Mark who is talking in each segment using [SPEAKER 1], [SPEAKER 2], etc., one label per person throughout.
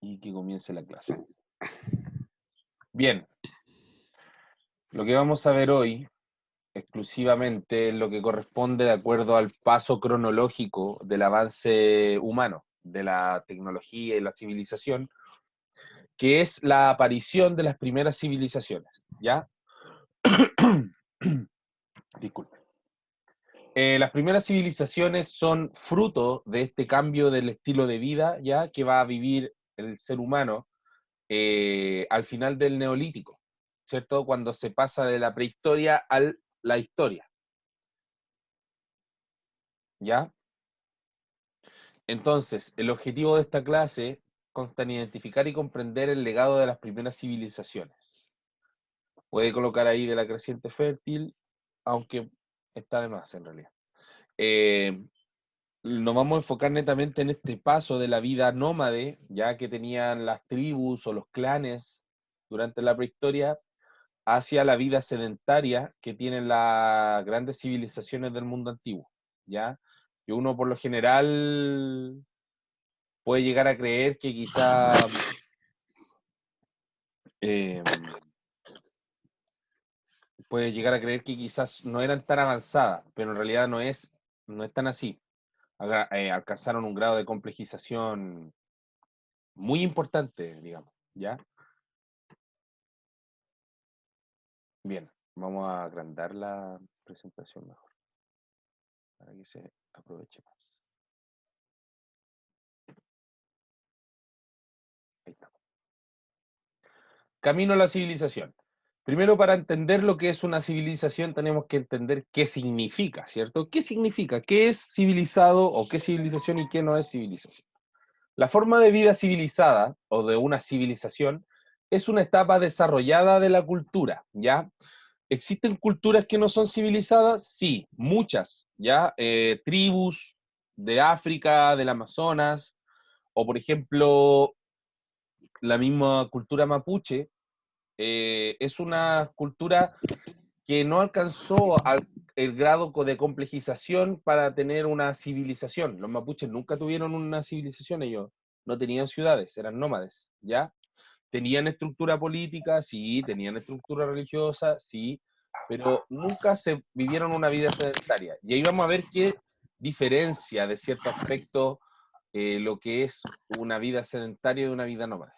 [SPEAKER 1] y que comience la clase. Bien, lo que vamos a ver hoy exclusivamente es lo que corresponde de acuerdo al paso cronológico del avance humano, de la tecnología y la civilización, que es la aparición de las primeras civilizaciones, ¿ya? Disculpe. Las primeras civilizaciones son fruto de este cambio del estilo de vida, ¿ya? Que va a vivir el ser humano al final del Neolítico, ¿cierto? Cuando se pasa de la prehistoria a la historia, ¿ya? Entonces, el objetivo de esta clase consta en identificar y comprender el legado de las primeras civilizaciones. Puede colocar ahí de la creciente fértil, aunque está de más en realidad. Nos vamos a enfocar netamente en este paso de la vida nómade, ya que tenían las tribus o los clanes durante la prehistoria, hacia la vida sedentaria que tienen las grandes civilizaciones del mundo antiguo, ¿ya? Que uno por lo general puede llegar a creer que quizás no eran tan avanzadas, pero en realidad no es tan así. Alcanzaron un grado de complejización muy importante, digamos, ¿ya? Bien, vamos a agrandar la presentación mejor, para que se aproveche más. Ahí está. Camino a la civilización. Primero, para entender lo que es una civilización, tenemos que entender qué significa, ¿cierto? ¿Qué significa? ¿Qué es civilizado o qué civilización y qué no es civilización? La forma de vida civilizada o de una civilización es una etapa desarrollada de la cultura, ¿ya? ¿Existen culturas que no son civilizadas? Sí, muchas, ¿ya? Tribus de África, del Amazonas, o por ejemplo, la misma cultura mapuche, es una cultura que no alcanzó el grado de complejización para tener una civilización. Los mapuches nunca tuvieron una civilización, ellos no tenían ciudades, eran nómades, ¿ya? Tenían estructura política, sí, tenían estructura religiosa, sí, pero nunca se vivieron una vida sedentaria. Y ahí vamos a ver qué diferencia de cierto aspecto lo que es una vida sedentaria de una vida nómade.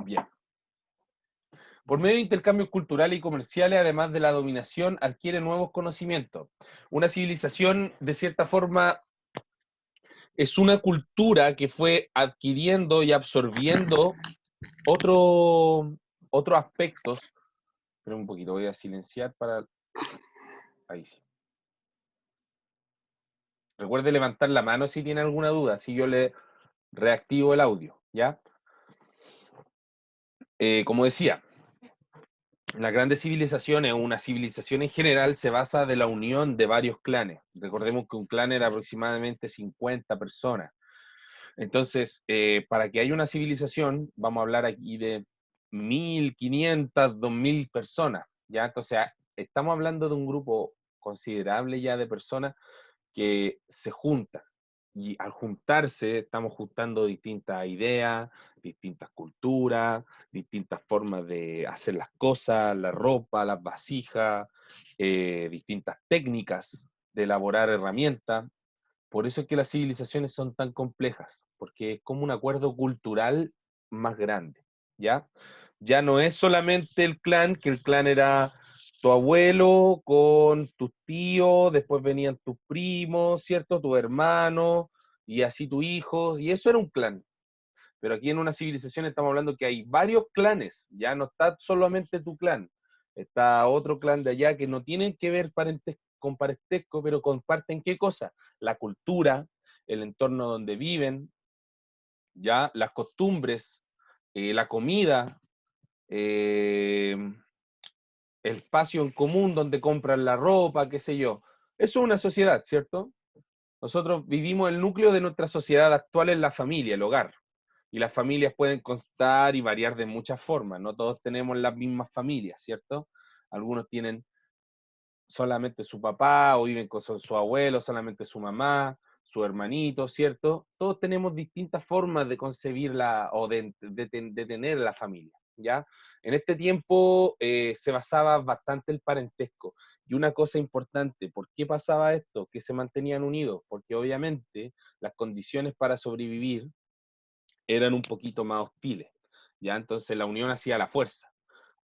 [SPEAKER 1] Bien. Por medio de intercambios culturales y comerciales, además de la dominación, adquiere nuevos conocimientos. Una civilización, de cierta forma, es una cultura que fue adquiriendo y absorbiendo otros aspectos. Espera un poquito, voy a silenciar para... Ahí sí. Recuerde levantar la mano si tiene alguna duda, si yo le reactivo el audio, ¿ya? Como decía, las grandes civilizaciones, o una civilización en general, se basa de la unión de varios clanes. Recordemos que un clan era aproximadamente 50 personas. Entonces, para que haya una civilización, vamos a hablar aquí de 1.500, 2.000 personas, ¿ya? Entonces, estamos hablando de un grupo considerable ya de personas que se juntan. Y al juntarse, estamos juntando distintas ideas, distintas culturas, distintas formas de hacer las cosas, la ropa, las vasijas, distintas técnicas de elaborar herramientas. Por eso es que las civilizaciones son tan complejas, porque es como un acuerdo cultural más grande, ¿ya? Ya no es solamente el clan, que el clan era tu abuelo con tus tíos, después venían tus primos, ¿cierto? Tu hermano, y así tus hijos, y eso era un clan. Pero aquí en una civilización estamos hablando que hay varios clanes, ya no está solamente tu clan, está otro clan de allá que no tienen que ver con parentesco, pero comparten ¿qué cosa? La cultura, el entorno donde viven, ya las costumbres, la comida, eh, el espacio en común donde compran la ropa, qué sé yo. Eso es una sociedad, ¿cierto? Nosotros vivimos el núcleo de nuestra sociedad actual en la familia, el hogar. Y las familias pueden constar y variar de muchas formas. No todos tenemos las mismas familias, ¿cierto? Algunos tienen solamente su papá o viven con su abuelo, solamente su mamá, su hermanito, ¿cierto? Todos tenemos distintas formas de concebirla o de tener la familia, ¿ya? En este tiempo se basaba bastante el parentesco. Y una cosa importante, ¿por qué pasaba esto? Que se mantenían unidos, porque obviamente las condiciones para sobrevivir eran un poquito más hostiles, ¿ya? Entonces la unión hacía la fuerza.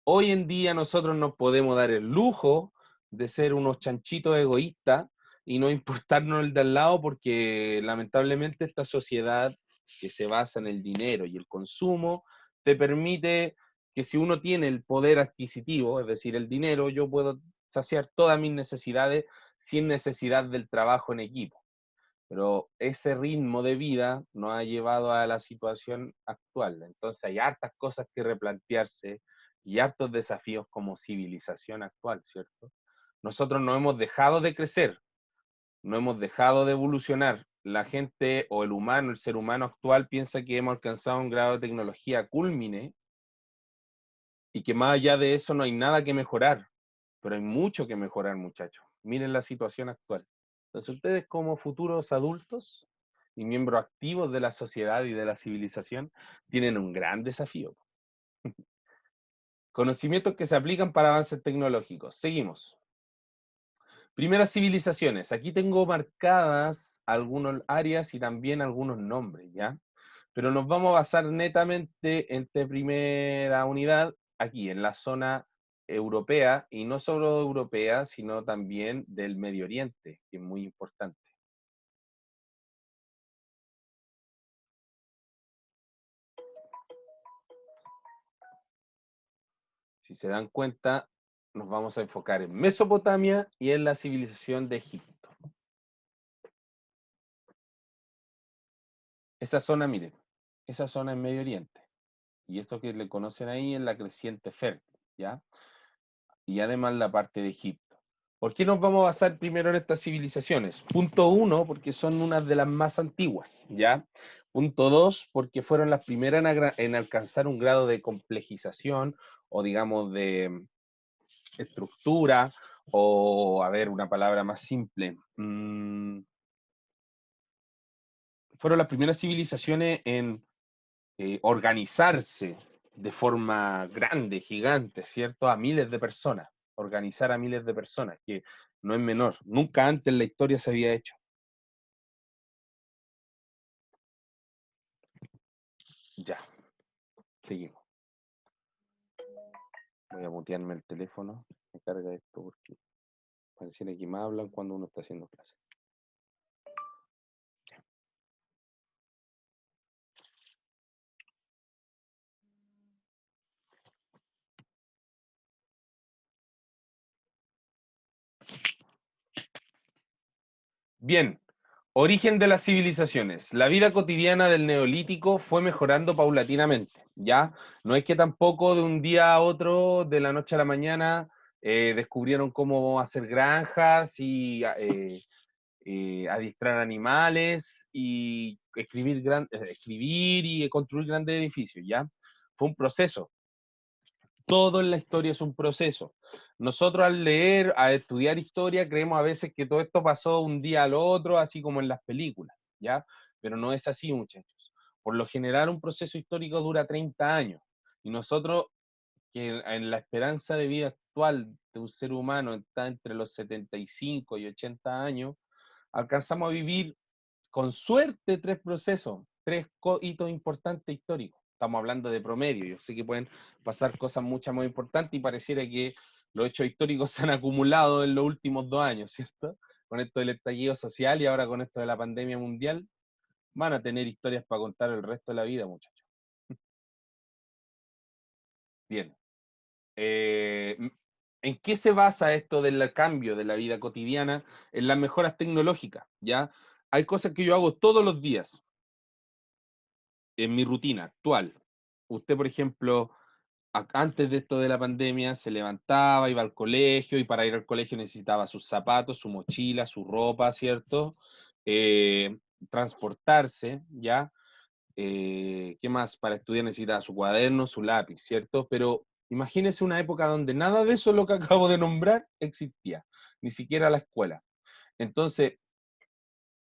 [SPEAKER 1] Hoy en día nosotros nos podemos dar el lujo de ser unos chanchitos egoístas y no importarnos el de al lado porque lamentablemente esta sociedad que se basa en el dinero y el consumo te permite que si uno tiene el poder adquisitivo, es decir, el dinero, yo puedo saciar todas mis necesidades sin necesidad del trabajo en equipo. Pero ese ritmo de vida nos ha llevado a la situación actual. Entonces hay hartas cosas que replantearse y hartos desafíos como civilización actual, ¿cierto? Nosotros no hemos dejado de crecer, no hemos dejado de evolucionar. La gente o el humano, el ser humano actual piensa que hemos alcanzado un grado de tecnología cúlmine y que más allá de eso no hay nada que mejorar, pero hay mucho que mejorar, muchachos. Miren la situación actual. Entonces ustedes como futuros adultos y miembros activos de la sociedad y de la civilización tienen un gran desafío. Conocimientos que se aplican para avances tecnológicos. Seguimos. Primeras civilizaciones. Aquí tengo marcadas algunas áreas y también algunos nombres, ¿ya? Pero nos vamos a basar netamente en esta primera unidad aquí, en la zona europea, y no solo europea, sino también del Medio Oriente, que es muy importante. Si se dan cuenta, nos vamos a enfocar en Mesopotamia y en la civilización de Egipto. Esa zona, miren, esa zona es Medio Oriente. Y esto que le conocen ahí es la creciente fértil, ¿ya? Y además la parte de Egipto. ¿Por qué nos vamos a basar primero en estas civilizaciones? Punto uno, porque son unas de las más antiguas, ¿ya? Punto dos, porque fueron las primeras en alcanzar un grado de complejización o digamos de estructura o, a ver, una palabra más simple. Fueron las primeras civilizaciones en organizarse de forma grande, gigante, ¿cierto? A miles de personas, organizar a miles de personas, que no es menor. Nunca antes en la historia se había hecho. Ya, seguimos. Voy a mutearme el teléfono. Me carga esto porque pareciera que me hablan cuando uno está haciendo clase. Bien, origen de las civilizaciones. La vida cotidiana del Neolítico fue mejorando paulatinamente, ¿ya? No es que tampoco de un día a otro, de la noche a la mañana, descubrieron cómo hacer granjas y adiestrar animales y escribir y construir grandes edificios, ¿ya? Fue un proceso. Todo en la historia es un proceso. Nosotros al leer, a estudiar historia, creemos a veces que todo esto pasó un día al otro, así como en las películas, ¿ya? Pero no es así, muchachos. Por lo general, un proceso histórico dura 30 años. Y nosotros, que en la esperanza de vida actual de un ser humano está entre los 75 y 80 años, alcanzamos a vivir con suerte tres procesos, tres hitos importantes históricos. Estamos hablando de promedio, yo sé que pueden pasar cosas mucho más importantes y pareciera que los hechos históricos se han acumulado en los últimos 2 años, ¿cierto? Con esto del estallido social y ahora con esto de la pandemia mundial, van a tener historias para contar el resto de la vida, muchachos. Bien. Eh, ¿En qué se basa esto del cambio de la vida cotidiana? En las mejoras tecnológicas, ¿ya? Hay cosas que yo hago todos los días en mi rutina actual. Usted, por ejemplo, antes de esto de la pandemia, se levantaba, iba al colegio y para ir al colegio necesitaba sus zapatos, su mochila, su ropa, ¿cierto? Eh, transportarse, ¿ya? ¿Qué más? Para estudiar necesitaba su cuaderno, su lápiz, ¿cierto? Pero imagínese una época donde nada de eso, lo que acabo de nombrar, existía, ni siquiera la escuela. Entonces,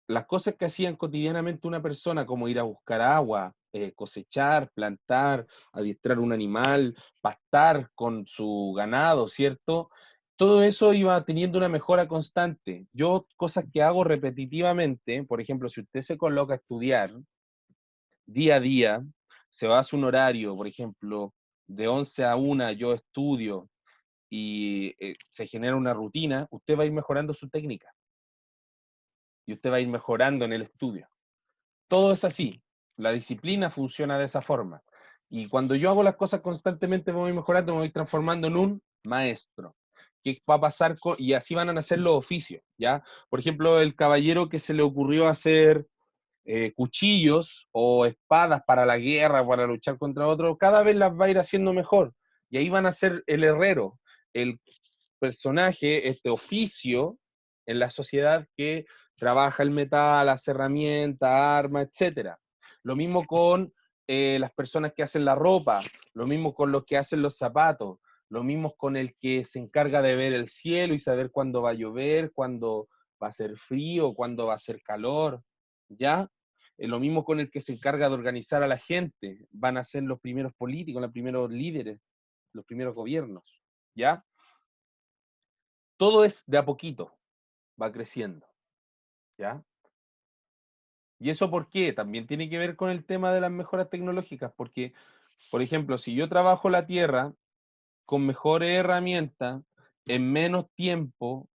[SPEAKER 1] las cosas que hacían cotidianamente una persona, como ir a buscar agua, cosechar, plantar, adiestrar un animal, pastar con su ganado, ¿cierto? Todo eso iba teniendo una mejora constante. Yo, cosas que hago repetitivamente, por ejemplo, si usted se coloca a estudiar día a día, se va a hacer un horario, por ejemplo, de 11 a 1 yo estudio y se genera una rutina, usted va a ir mejorando su técnica y usted va a ir mejorando en el estudio. Todo es así. La disciplina funciona de esa forma. Y cuando yo hago las cosas constantemente, me voy mejorando, me voy transformando en un maestro. ¿Qué va a pasar con, y así van a nacer los oficios, ¿ya? Por ejemplo, el caballero que se le ocurrió hacer cuchillos o espadas para la guerra, para luchar contra otros, cada vez las va a ir haciendo mejor. Y ahí van a ser el herrero, el personaje, este oficio en la sociedad que trabaja el metal, hace herramientas, armas, etcétera. Lo mismo con las personas que hacen la ropa, lo mismo con los que hacen los zapatos, lo mismo con el que se encarga de ver el cielo y saber cuándo va a llover, cuándo va a ser frío, cuándo va a ser calor, ¿ya? Lo mismo con el que se encarga de organizar a la gente, van a ser los primeros políticos, los primeros líderes, los primeros gobiernos, ¿ya? Todo es de a poquito, va creciendo, ¿ya? ¿Y eso por qué? También tiene que ver con el tema de las mejoras tecnológicas, porque, por ejemplo, si yo trabajo la tierra con mejores herramientas, en menos tiempo,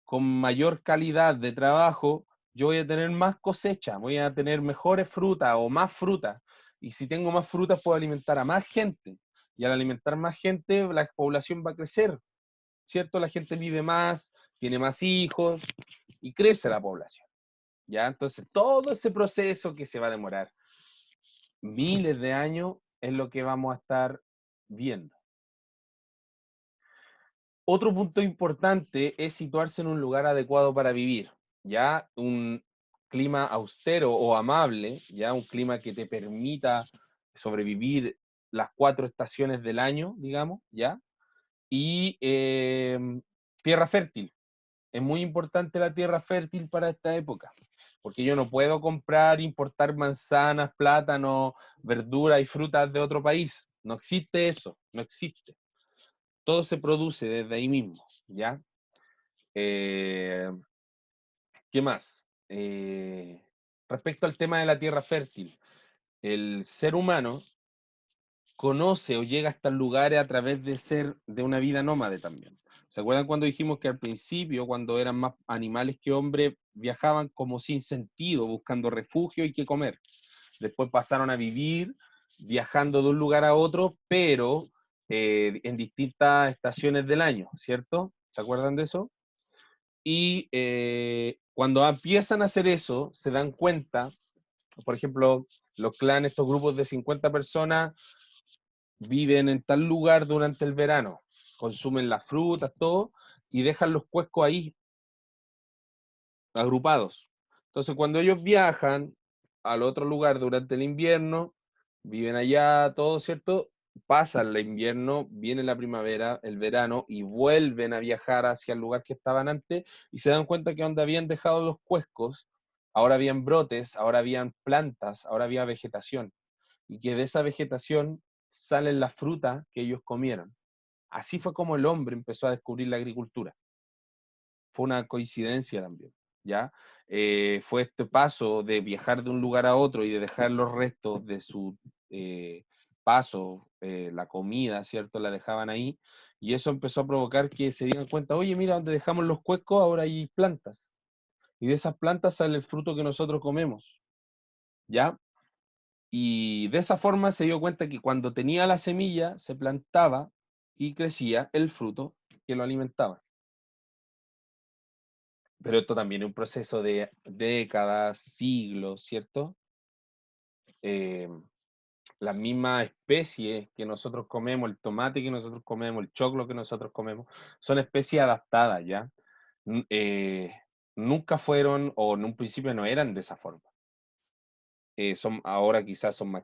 [SPEAKER 1] con mayor calidad de trabajo, yo voy a tener más cosecha, voy a tener mejores frutas o más frutas. Y si tengo más frutas, puedo alimentar a más gente. Y al alimentar más gente, la población va a crecer, ¿cierto? La gente vive más, tiene más hijos y crece la población. ¿Ya? Entonces, todo ese proceso que se va a demorar miles de años es lo que vamos a estar viendo. Otro punto importante es situarse en un lugar adecuado para vivir, ¿ya? Un clima austero o amable, ¿ya? Un clima que te permita sobrevivir las 4 estaciones del año, digamos, ¿ya? Y tierra fértil. Es muy importante la tierra fértil para esta época, porque yo no puedo comprar, importar manzanas, plátanos, verduras y frutas de otro país. No existe eso, no existe. Todo se produce desde ahí mismo, ¿ya? Eh, ¿Qué más? Respecto al tema de la tierra fértil, el ser humano conoce o llega a estos lugares a través de ser de una vida nómade también. ¿Se acuerdan cuando dijimos que al principio, cuando eran más animales que hombres, viajaban como sin sentido, buscando refugio y qué comer? Después pasaron a vivir viajando de un lugar a otro, pero en distintas estaciones del año, ¿cierto? ¿Se acuerdan de eso? Y cuando empiezan a hacer eso, se dan cuenta, por ejemplo, los clanes, estos grupos de 50 personas, viven en tal lugar durante el verano, consumen las frutas, todo, y dejan los cuescos ahí, agrupados. Entonces, cuando ellos viajan al otro lugar durante el invierno, viven allá, todo, ¿cierto? Pasan el invierno, viene la primavera, el verano, y vuelven a viajar hacia el lugar que estaban antes, y se dan cuenta que donde habían dejado los cuescos, ahora habían brotes, ahora habían plantas, ahora había vegetación, y que de esa vegetación salen las frutas que ellos comieron. Así fue como el hombre empezó a descubrir la agricultura. Fue una coincidencia también, ¿ya? Fue este paso de viajar de un lugar a otro y de dejar los restos de su paso, la comida, ¿cierto? La dejaban ahí, y eso empezó a provocar que se dieran cuenta, oye, mira, donde dejamos los cuescos ahora hay plantas, y de esas plantas sale el fruto que nosotros comemos, ¿ya? Y de esa forma se dio cuenta que cuando tenía la semilla, se plantaba y crecía el fruto que lo alimentaba. Pero esto también es un proceso de décadas, siglos, ¿cierto? Eh, las mismas especies que nosotros comemos, el tomate que nosotros comemos, el choclo que nosotros comemos, son especies adaptadas, ¿ya? N- eh, Nunca fueron, o en un principio no eran de esa forma. Ahora quizás son más.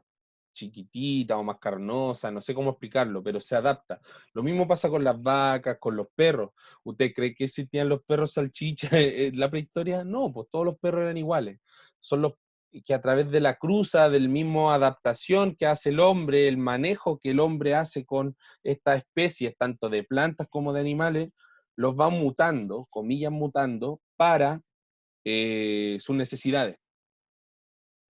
[SPEAKER 1] chiquitita o más carnosa, no sé cómo explicarlo, pero se adapta. Lo mismo pasa con las vacas, con los perros. ¿Usted cree que existían los perros salchichas en la prehistoria? No, pues todos los perros eran iguales. Son los que a través de la cruza, del mismo adaptación que hace el hombre, el manejo que el hombre hace con estas especies, tanto de plantas como de animales, los van mutando, comillas mutando, para sus necesidades.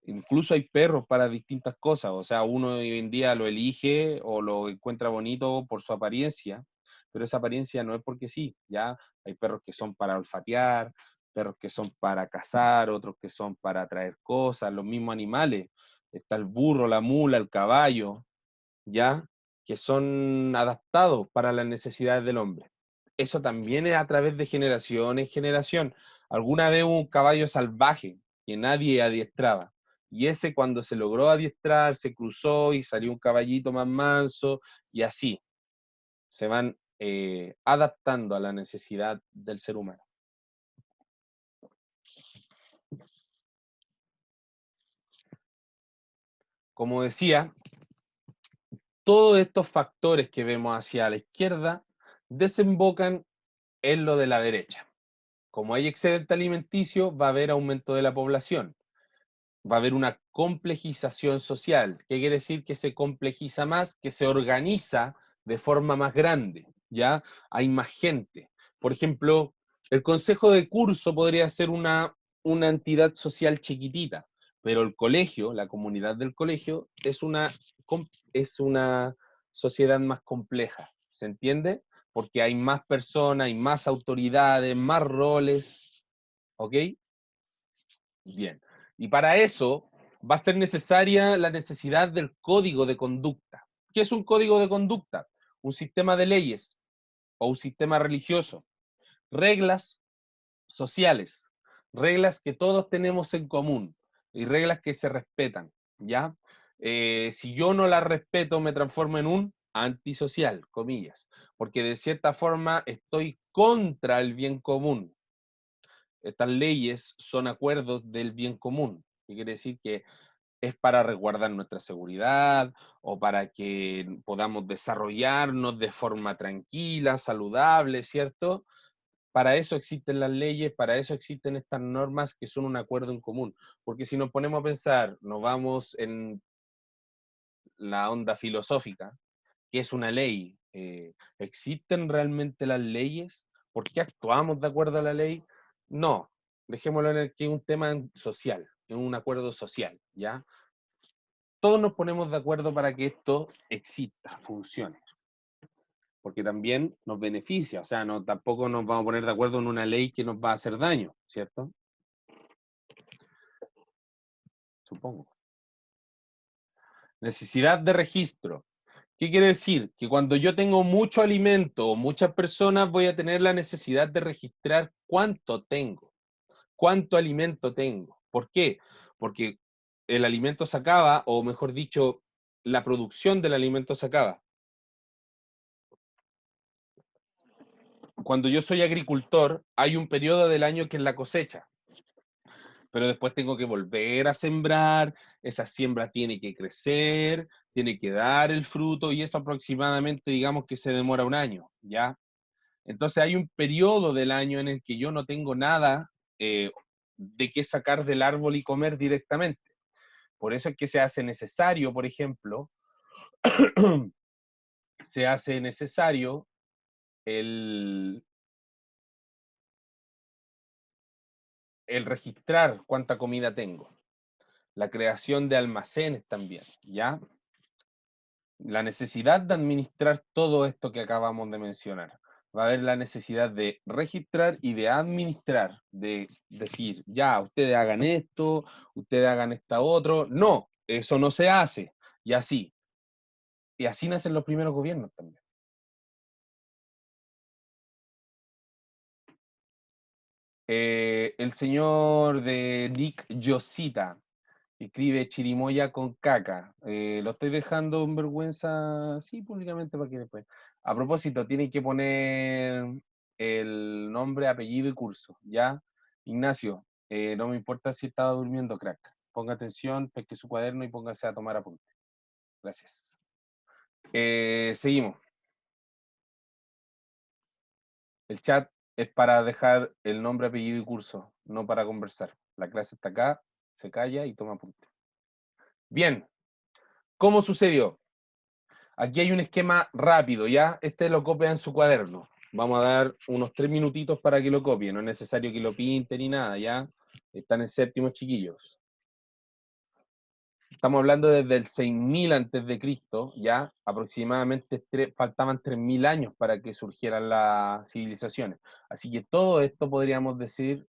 [SPEAKER 1] Incluso hay perros para distintas cosas, o sea, uno hoy en día lo elige o lo encuentra bonito por su apariencia, pero esa apariencia no es porque sí, ya hay perros que son para olfatear, perros que son para cazar, otros que son para traer cosas, los mismos animales, está el burro, la mula, el caballo, ¿ya? Que son adaptados para las necesidades del hombre. Eso también es a través de generación en generación. Alguna vez hubo un caballo salvaje que nadie adiestraba. Y ese cuando se logró adiestrar, se cruzó y salió un caballito más manso y así se van adaptando a la necesidad del ser humano. Como decía, todos estos factores que vemos hacia la izquierda desembocan en lo de la derecha. Como hay excedente alimenticio, va a haber aumento de la población, va a haber una complejización social. ¿Qué quiere decir? Que se complejiza más, que se organiza de forma más grande, ¿ya? Hay más gente. Por ejemplo, el consejo de curso podría ser una entidad social chiquitita, pero el colegio, la comunidad del colegio, es una sociedad más compleja, ¿se entiende? Porque hay más personas, hay más autoridades, más roles, ¿ok? Bien. Y para eso va a ser necesaria la necesidad del código de conducta. ¿Qué es un código de conducta? Un sistema de leyes o un sistema religioso. Reglas sociales, reglas que todos tenemos en común y reglas que se respetan, ¿ya? Si yo no las respeto, me transformo en un antisocial, comillas, porque de cierta forma estoy contra el bien común. Estas leyes son acuerdos del bien común, que quiere decir que es para resguardar nuestra seguridad o para que podamos desarrollarnos de forma tranquila, saludable, ¿cierto? Para eso existen las leyes, para eso existen estas normas que son un acuerdo en común. Porque si nos ponemos a pensar, nos vamos en la onda filosófica, ¿qué es una ley? ¿Existen realmente las leyes? ¿Por qué actuamos de acuerdo a la ley? No, dejémoslo en el que es un tema social, es un acuerdo social, ¿ya? Todos nos ponemos de acuerdo para que esto exista, funcione, porque también nos beneficia, o sea, no, tampoco nos vamos a poner de acuerdo en una ley que nos va a hacer daño, ¿cierto? Supongo. Necesidad de registro. ¿Qué quiere decir? Que cuando yo tengo mucho alimento o muchas personas, voy a tener la necesidad de registrar cuánto tengo, cuánto alimento tengo. ¿Por qué? Porque el alimento se acaba, o mejor dicho, la producción del alimento se acaba. Cuando yo soy agricultor, hay un periodo del año que es la cosecha, pero después tengo que volver a sembrar, esa siembra tiene que crecer, tiene que dar el fruto, y eso aproximadamente, digamos que se demora un año, ¿ya? Entonces hay un periodo del año en el que yo no tengo nada de qué sacar del árbol y comer directamente. Por eso es que se hace necesario, por ejemplo, se hace necesario el, el registrar cuánta comida tengo. La creación de almacenes también, ¿ya? La necesidad de administrar todo esto que acabamos de mencionar. Va a haber la necesidad de registrar y de administrar, de decir, ya, ustedes hagan esto, ustedes hagan esta otro. No, eso no se hace. Y así. Y así nacen los primeros gobiernos también. El señor de Nick Yosita escribe chirimoya con caca. Lo estoy dejando en vergüenza, sí, públicamente para que después. A propósito, tienen que poner el nombre, apellido y curso, ¿ya? Ignacio, no me importa si estaba durmiendo, crack. Ponga atención, pesque su cuaderno y póngase a tomar apuntes. Gracias. Seguimos. El chat es para dejar el nombre, apellido y curso, no para conversar. La clase está acá, se calla y toma apunte. Bien, ¿cómo sucedió? Aquí hay un esquema rápido, ¿ya? Este lo copia en su cuaderno. Vamos a dar unos 3 minutitos para que lo copien. No es necesario que lo pinten ni nada, ¿ya? Están en séptimo, chiquillos. Estamos hablando desde el 6000 antes de Cristo, ¿ya? Aproximadamente faltaban 3000 años para que surgieran las civilizaciones. Así que todo esto podríamos decir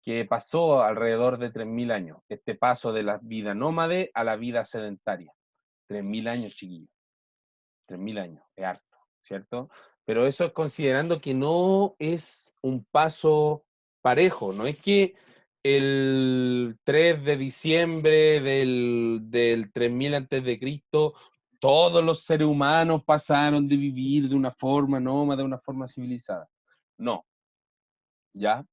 [SPEAKER 1] que pasó alrededor de 3000 años. Este paso de la vida nómade a la vida sedentaria. 3000 años, chiquillos. 3000 años, es harto, ¿cierto? Pero eso es considerando que no es un paso parejo, no es que el 3 de diciembre del 3000 antes de Cristo todos los seres humanos pasaron de vivir de una forma nómada, de una forma civilizada. No, ¿ya?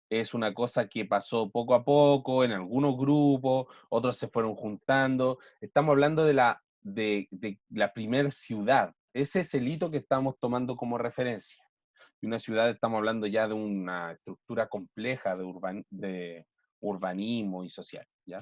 [SPEAKER 1] Es una cosa que pasó poco a poco en algunos grupos, otros se fueron juntando. Estamos hablando de la primera ciudad. Ese es el hito que estamos tomando como referencia. Y una ciudad, estamos hablando ya de una estructura compleja de urbanismo y social, ¿ya?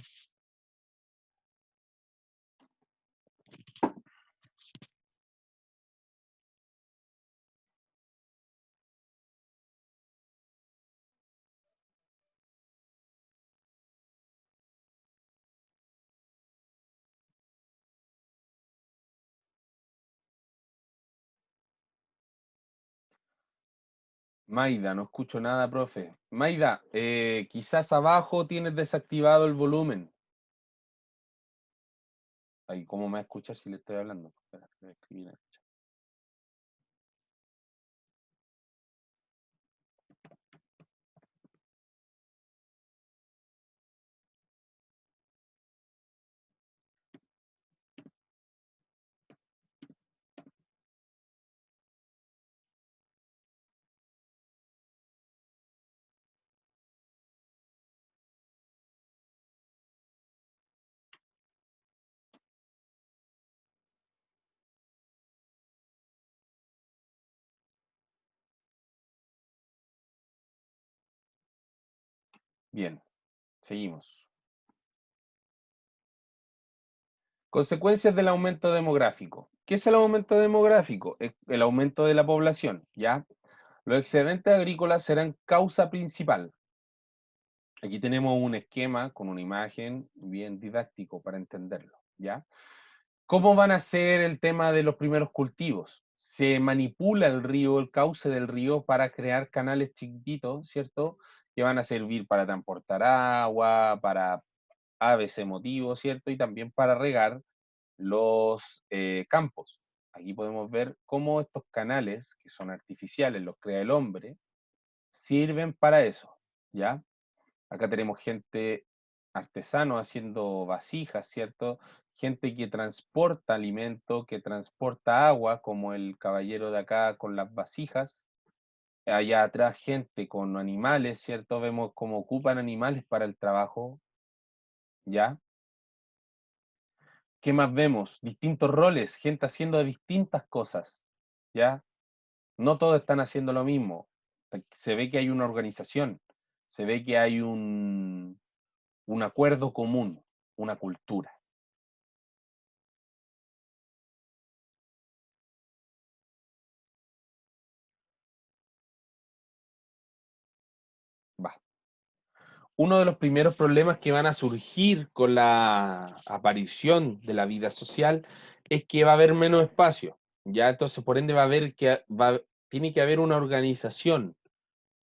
[SPEAKER 1] Maida, no escucho nada, profe. Maida, quizás abajo tienes desactivado el volumen. Ay, ¿cómo me va a escuchar si le estoy hablando? Espera, voy a escribir. Bien, seguimos. Consecuencias del aumento demográfico. ¿Qué es el aumento demográfico? Es el aumento de la población, ¿ya? Los excedentes agrícolas serán causa principal. Aquí tenemos un esquema con una imagen bien didáctico para entenderlo, ¿ya? ¿Cómo van a ser el tema de los primeros cultivos? Se manipula el río, el cauce del río para crear canales chiquititos, ¿cierto? Que van a servir para transportar agua, para ABC motivos, ¿cierto? Y también para regar los campos. Aquí podemos ver cómo estos canales, que son artificiales, los crea el hombre, sirven para eso, ¿ya? Acá tenemos gente artesano haciendo vasijas, ¿cierto? Gente que transporta alimento, que transporta agua, como el caballero de acá con las vasijas. Allá atrás gente con animales, ¿cierto? Vemos cómo ocupan animales para el trabajo, ¿ya? ¿Qué más vemos? Distintos roles, gente haciendo distintas cosas, ¿ya? No todos están haciendo lo mismo. Se ve que hay una organización, se ve que hay un acuerdo común, una cultura. Va. Uno de los primeros problemas que van a surgir con la aparición de la vida social es que va a haber menos espacio, ¿ya? Entonces, por ende, tiene que haber una organización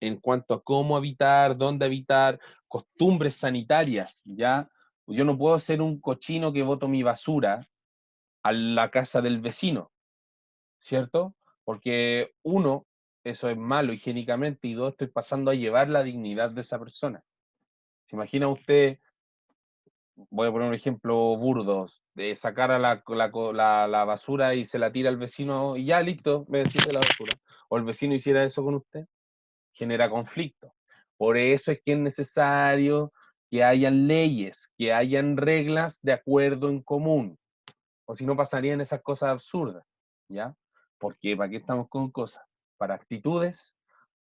[SPEAKER 1] en cuanto a cómo habitar, dónde habitar, costumbres sanitarias, ¿ya? Yo no puedo ser un cochino que boto mi basura a la casa del vecino, ¿cierto? Porque uno, eso es malo higiénicamente, y dos, estoy pasando a llevar la dignidad de esa persona. ¿Se imagina usted, voy a poner un ejemplo burdo, de sacar a la basura y se la tira al vecino y ya, listo, me deshice la basura? O el vecino hiciera eso con usted, genera conflicto. Por eso es que es necesario que hayan leyes, que hayan reglas de acuerdo en común. O si no pasarían esas cosas absurdas, ¿ya? Porque ¿para qué estamos con cosas? Para actitudes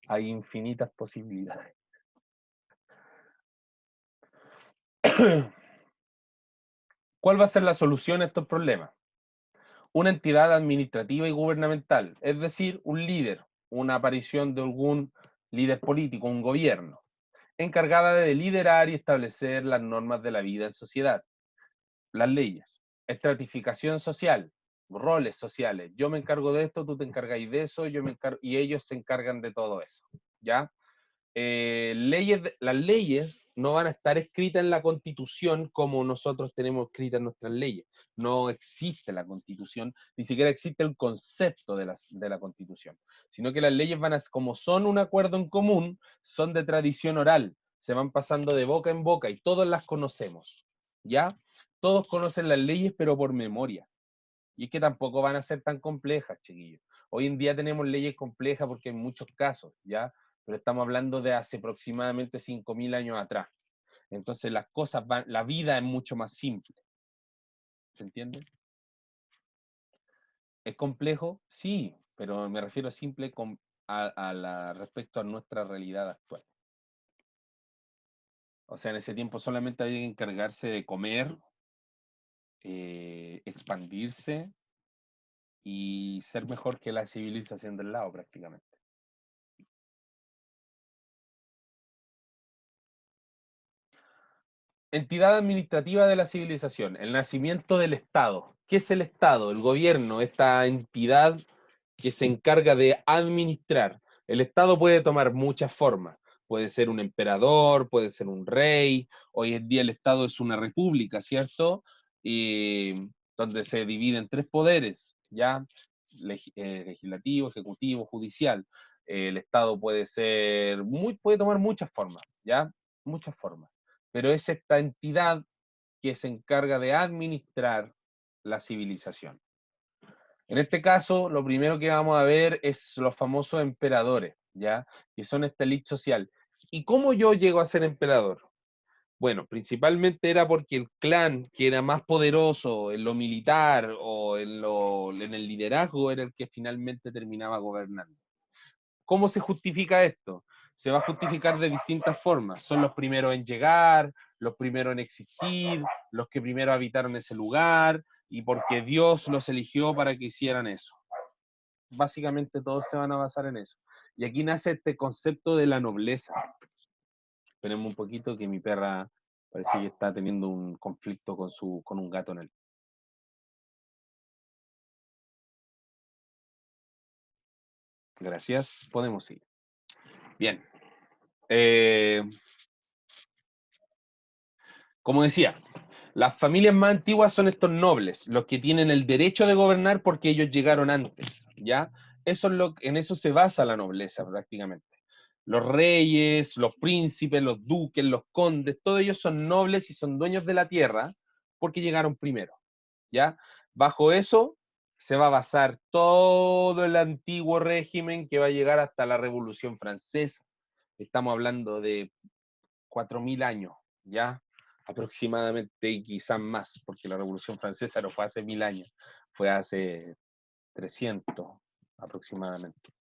[SPEAKER 1] hay infinitas posibilidades. ¿Cuál va a ser la solución a estos problemas? Una entidad administrativa y gubernamental, es decir, un líder, una aparición de algún líder político, un gobierno, encargada de liderar y establecer las normas de la vida en sociedad, las leyes, estratificación social, roles sociales. Yo me encargo de esto, tú te encargáis de eso, yo me encargo, y ellos se encargan de todo eso, ¿ya? Las leyes no van a estar escritas en la Constitución como nosotros tenemos escritas nuestras leyes. No existe la Constitución, ni siquiera existe el concepto de la Constitución, sino que las leyes van a, como son un acuerdo en común, son de tradición oral, se van pasando de boca en boca y todos las conocemos, ¿ya? Todos conocen las leyes, pero por memoria. Y es que tampoco van a ser tan complejas, chiquillos. Hoy en día tenemos leyes complejas porque en muchos casos, ¿ya? Pero estamos hablando de hace aproximadamente 5.000 años atrás. Entonces las cosas van, la vida es mucho más simple. ¿Se entiende? ¿Es complejo? Sí, pero me refiero a simple respecto a nuestra realidad actual. O sea, en ese tiempo solamente había que encargarse de comer, expandirse y ser mejor que la civilización del lado prácticamente. Entidad administrativa de la civilización, el nacimiento del Estado. ¿Qué es el Estado? El gobierno, esta entidad que se encarga de administrar. El Estado puede tomar muchas formas. Puede ser un emperador, puede ser un rey. Hoy en día el Estado es una república, ¿cierto? Donde se divide en tres poderes, ¿ya? Legislativo, ejecutivo, judicial. El Estado puede tomar muchas formas, ¿ya? Muchas formas. Pero es esta entidad que se encarga de administrar la civilización. En este caso, lo primero que vamos a ver es los famosos emperadores, ¿ya? Que son esta élite social. ¿Y cómo yo llego a ser emperador? Bueno, principalmente era porque el clan que era más poderoso en lo militar o en el liderazgo era el que finalmente terminaba gobernando. ¿Cómo se justifica esto? Se va a justificar de distintas formas. Son los primeros en llegar, los primeros en existir, los que primero habitaron ese lugar y porque Dios los eligió para que hicieran eso. Básicamente todos se van a basar en eso. Y aquí nace este concepto de la nobleza. Esperemos un poquito que mi perra parece que está teniendo un conflicto con un gato en él. Gracias, podemos ir. Bien. Eh, como decía, las familias más antiguas son estos nobles, los que tienen el derecho de gobernar porque ellos llegaron antes, ¿ya? En eso se basa la nobleza prácticamente. Los reyes, los príncipes, los duques, los condes, todos ellos son nobles y son dueños de la tierra porque llegaron primero, ¿ya? Bajo eso se va a basar todo el antiguo régimen que va a llegar hasta la Revolución Francesa. Estamos hablando de 4.000 años, ¿ya? Aproximadamente y quizás más, porque la Revolución Francesa no fue hace 1.000 años, fue hace 300 aproximadamente.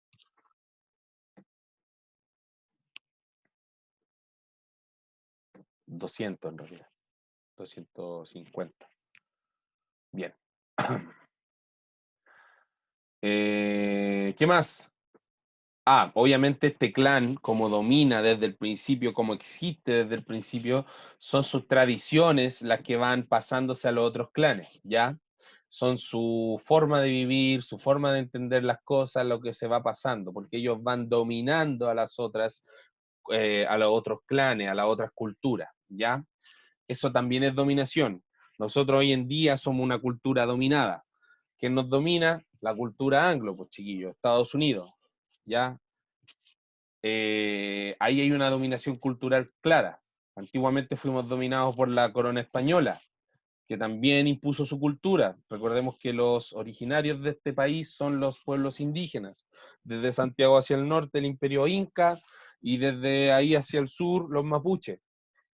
[SPEAKER 1] 200 en realidad, 250. Bien. ¿Qué más? Obviamente este clan, como domina desde el principio, como existe desde el principio, son sus tradiciones las que van pasándose a los otros clanes, ¿ya? Son su forma de vivir, su forma de entender las cosas, lo que se va pasando, porque ellos van dominando a las otras, a los otros clanes, a las otras culturas, ¿ya? Eso también es dominación. Nosotros hoy en día somos una cultura dominada. ¿Quién nos domina? La cultura anglo, pues chiquillos, Estados Unidos, ¿ya? Ahí hay una dominación cultural clara. Antiguamente fuimos dominados por la corona española, que también impuso su cultura. Recordemos que los originarios de este país son los pueblos indígenas, desde Santiago hacia el norte el imperio inca y desde ahí hacia el sur los mapuches.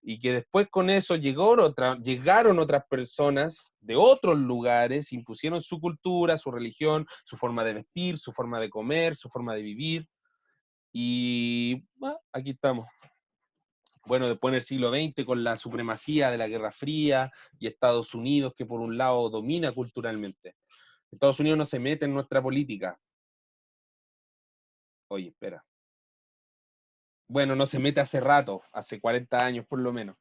[SPEAKER 1] y que después con eso llegaron otras personas de otros lugares, impusieron su cultura, su religión, su forma de vestir, su forma de comer, su forma de vivir, y aquí estamos. Bueno, después en el siglo XX, con la supremacía de la Guerra Fría y Estados Unidos, que por un lado domina culturalmente. Estados Unidos no se mete en nuestra política. Oye, espera. Bueno, no se mete hace rato, hace 40 años por lo menos.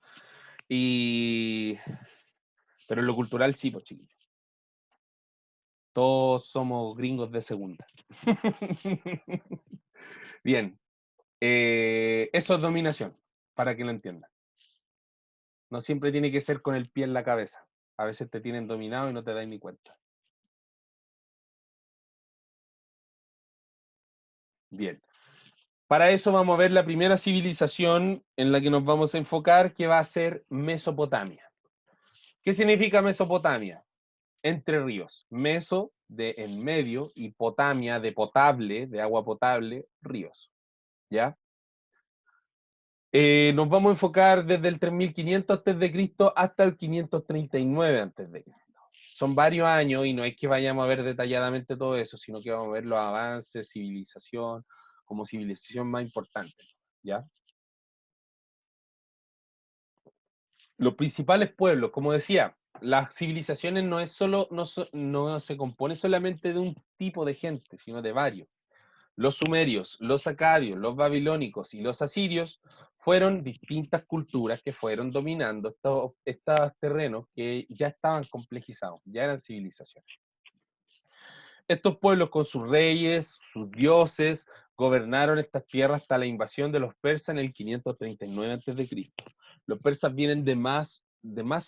[SPEAKER 1] Pero en lo cultural sí, pues chiquillos. Todos somos gringos de segunda. Bien. Eso es dominación, para que lo entiendan. No siempre tiene que ser con el pie en la cabeza. A veces te tienen dominado y no te das ni cuenta. Bien. Para eso vamos a ver la primera civilización en la que nos vamos a enfocar, que va a ser Mesopotamia. ¿Qué significa Mesopotamia? Entre ríos. Meso de en medio y potamia de potable, de agua potable, ríos. ¿Ya? Nos vamos a enfocar desde el 3500 a.C. hasta el 539 a.C. Son varios años y no es que vayamos a ver detalladamente todo eso, sino que vamos a ver los avances, civilización, como civilización más importante. ¿Ya? Los principales pueblos, como decía, las civilizaciones no es solo, no se compone solamente de un tipo de gente, sino de varios. Los sumerios, los acadios, los babilónicos y los asirios fueron distintas culturas que fueron dominando estos terrenos que ya estaban complejizados, ya eran civilizaciones. Estos pueblos con sus reyes, sus dioses, gobernaron estas tierras hasta la invasión de los persas en el 539 a.C. Los persas vienen de más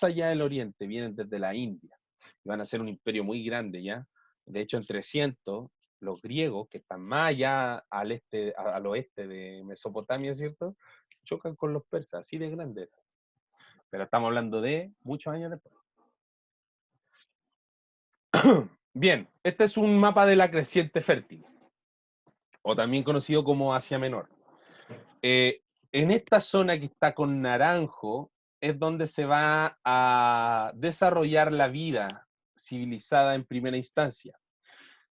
[SPEAKER 1] allá del oriente, vienen desde la India. Y van a ser un imperio muy grande, ¿ya? De hecho, en 300, los griegos, que están más allá al oeste de Mesopotamia, ¿cierto? Chocan con los persas, así de grandes. Pero estamos hablando de muchos años después. Bien, este es un mapa de la creciente fértil, o también conocido como Asia Menor. En esta zona que está con naranjo es donde se va a desarrollar la vida civilizada en primera instancia.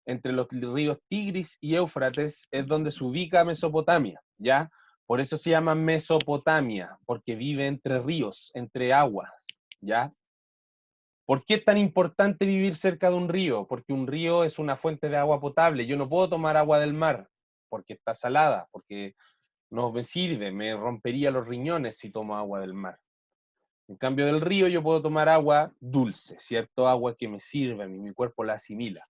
[SPEAKER 1] Entre los ríos Tigris y Éufrates es donde se ubica Mesopotamia, ¿ya? Por eso se llama Mesopotamia, porque vive entre ríos, entre aguas, ¿ya? ¿Por qué es tan importante vivir cerca de un río? Porque un río es una fuente de agua potable. Yo no puedo tomar agua del mar porque está salada, porque no me sirve, me rompería los riñones si tomo agua del mar. En cambio del río yo puedo tomar agua dulce, ¿cierto? Agua que me sirve, a mí, mi cuerpo la asimila.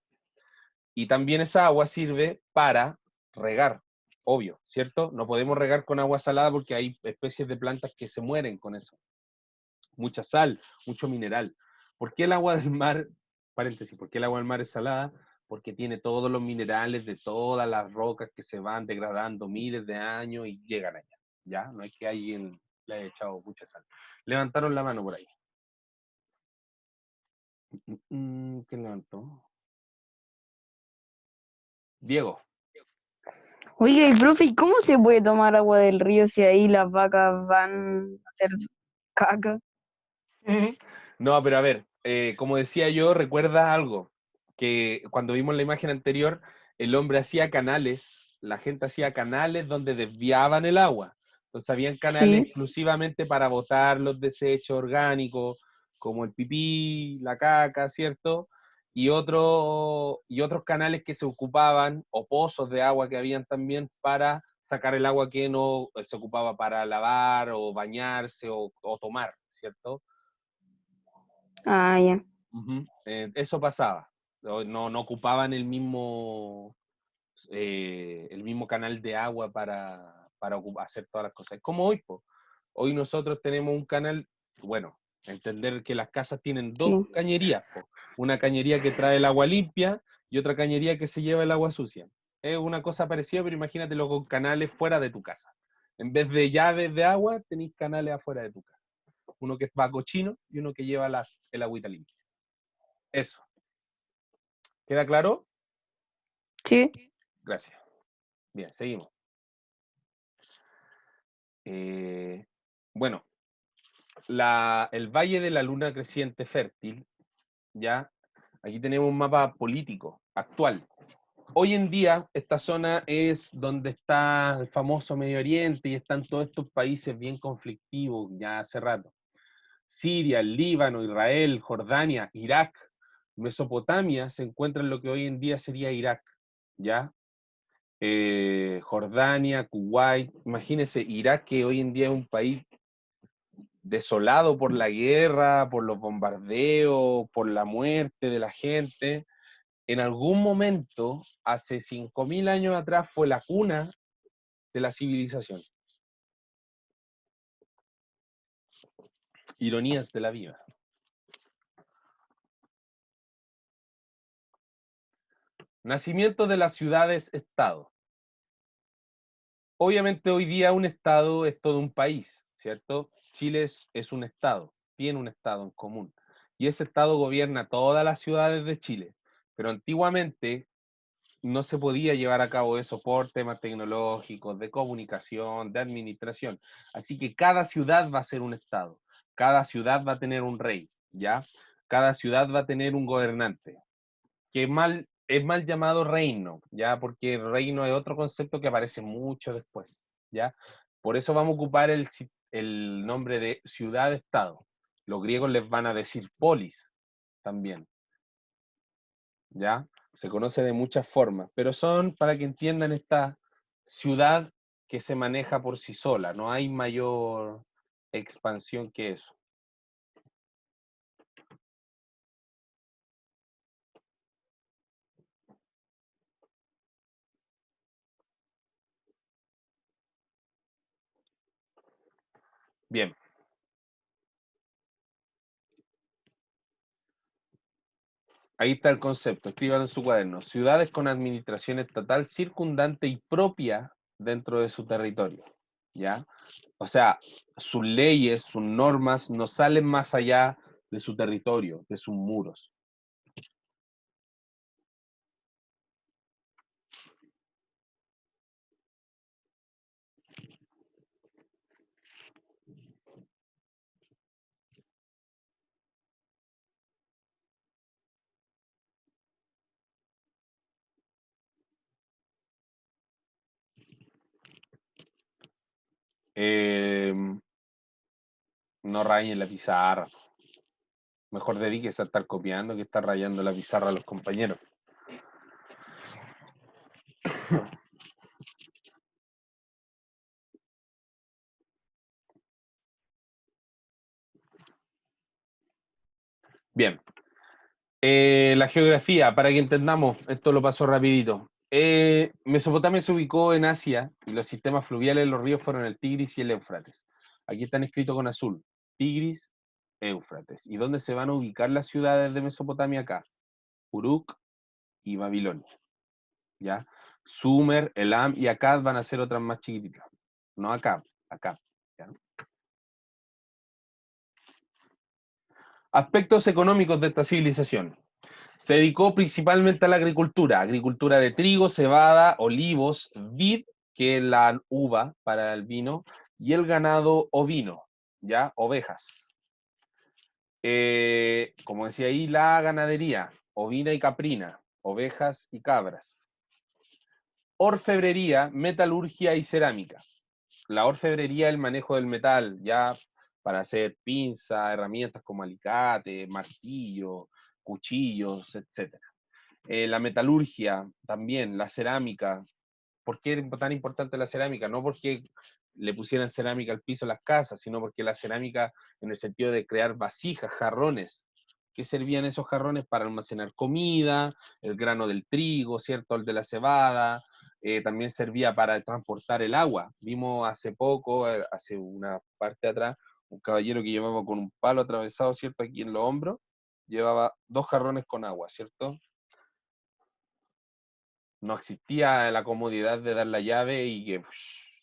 [SPEAKER 1] Y también esa agua sirve para regar, obvio, ¿cierto? No podemos regar con agua salada porque hay especies de plantas que se mueren con eso. Mucha sal, mucho mineral. ¿Por qué el agua del mar, paréntesis, por qué el agua del mar es salada? Porque tiene todos los minerales de todas las rocas que se van degradando miles de años y llegan allá. ¿Ya? No es que alguien le haya echado mucha sal. Levantaron la mano por ahí. ¿Quién levantó? Diego.
[SPEAKER 2] Oiga, y profe, ¿y cómo se puede tomar agua del río si ahí las vacas van a hacer caca?
[SPEAKER 1] No, pero a ver, como decía yo, recuerda algo, que cuando vimos la imagen anterior, el hombre hacía canales, la gente hacía canales donde desviaban el agua. Entonces habían canales
[SPEAKER 2] Sí.
[SPEAKER 1] exclusivamente para botar los desechos orgánicos, como el pipí, la caca, ¿cierto? Y otros canales que se ocupaban, o pozos de agua que habían también para sacar el agua que no se ocupaba para lavar o bañarse o tomar, ¿cierto?
[SPEAKER 2] Ah, ya.
[SPEAKER 1] Eso pasaba. No ocupaban el mismo canal de agua para hacer todas las cosas. Es como hoy, po. Hoy nosotros tenemos un canal, bueno, entender que las casas tienen dos
[SPEAKER 2] Sí.
[SPEAKER 1] cañerías, po. Una cañería que trae el agua limpia y otra cañería que se lleva el agua sucia. Es una cosa parecida, pero imagínatelo con canales fuera de tu casa. En vez de llaves de agua, tenéis canales afuera de tu casa. Uno que va cochino y uno que lleva el agüita limpia. Eso. ¿Queda claro?
[SPEAKER 2] Sí.
[SPEAKER 1] Gracias. Bien, seguimos. Eh, bueno, el Valle de la Luna Creciente Fértil, ¿ya? Aquí tenemos un mapa político actual. Hoy en día, esta zona es donde está el famoso Medio Oriente y están todos estos países bien conflictivos ya hace rato. Siria, el Líbano, Israel, Jordania, Irak, Mesopotamia se encuentra en lo que hoy en día sería Irak, ¿ya? Jordania, Kuwait, imagínense, Irak que hoy en día es un país desolado por la guerra, por los bombardeos, por la muerte de la gente. En algún momento, hace 5.000 años atrás, fue la cuna de la civilización. Ironías de la vida. Nacimiento de las ciudades-estado. Obviamente hoy día un estado es todo un país, ¿cierto? Chile es un estado, tiene un estado en común. Y ese estado gobierna todas las ciudades de Chile. Pero antiguamente no se podía llevar a cabo eso por temas tecnológicos, de comunicación, de administración. Así que cada ciudad va a ser un estado, cada ciudad va a tener un rey, ¿ya? Cada ciudad va a tener un gobernante, que es mal llamado reino, ¿ya? Porque reino es otro concepto que aparece mucho después, ¿ya? Por eso vamos a ocupar el nombre de ciudad-estado. Los griegos les van a decir polis también, ¿ya? Se conoce de muchas formas, pero son para que entiendan esta ciudad que se maneja por sí sola, no hay mayor expansión que eso. Bien. Ahí está el concepto, escriban en su cuaderno. Ciudades con administración estatal circundante y propia dentro de su territorio, ¿ya? O sea, sus leyes, sus normas no salen más allá de su territorio, de sus muros. Eh, no rayen la pizarra. Mejor dedíquese a estar copiando que estar rayando la pizarra a los compañeros. Bien. La geografía, para que entendamos, esto lo paso rapidito. Mesopotamia se ubicó en Asia y los sistemas fluviales de los ríos fueron el Tigris y el Éufrates. Aquí están escritos con azul, Tigris, Éufrates. ¿Y dónde se van a ubicar las ciudades de Mesopotamia acá? Uruk y Babilonia, ¿ya? Sumer, Elam y Akkad van a ser otras más chiquititas. No Akkad, Akkad, ¿ya? Aspectos económicos de esta civilización. Se dedicó principalmente a la agricultura, agricultura de trigo, cebada, olivos, vid, que es la uva para el vino, y el ganado ovino, ¿ya? Ovejas. Como decía ahí, la ganadería, ovina y caprina, ovejas y cabras. Orfebrería, metalurgia y cerámica. La orfebrería, el manejo del metal, ya para hacer pinzas, herramientas como alicate, martillo, cuchillos, etc. La metalurgia también, la cerámica. ¿Por qué es tan importante la cerámica? No porque le pusieran cerámica al piso a las casas, sino porque la cerámica, en el sentido de crear vasijas, jarrones. ¿Qué servían esos jarrones? Para almacenar comida, el grano del trigo, ¿cierto? El de la cebada. También servía para transportar el agua. Vimos hace poco, hace una parte atrás, un caballero que llevaba con un palo atravesado, ¿cierto? Aquí en los hombros, llevaba 2 jarrones con agua, ¿cierto? No existía la comodidad de dar la llave y que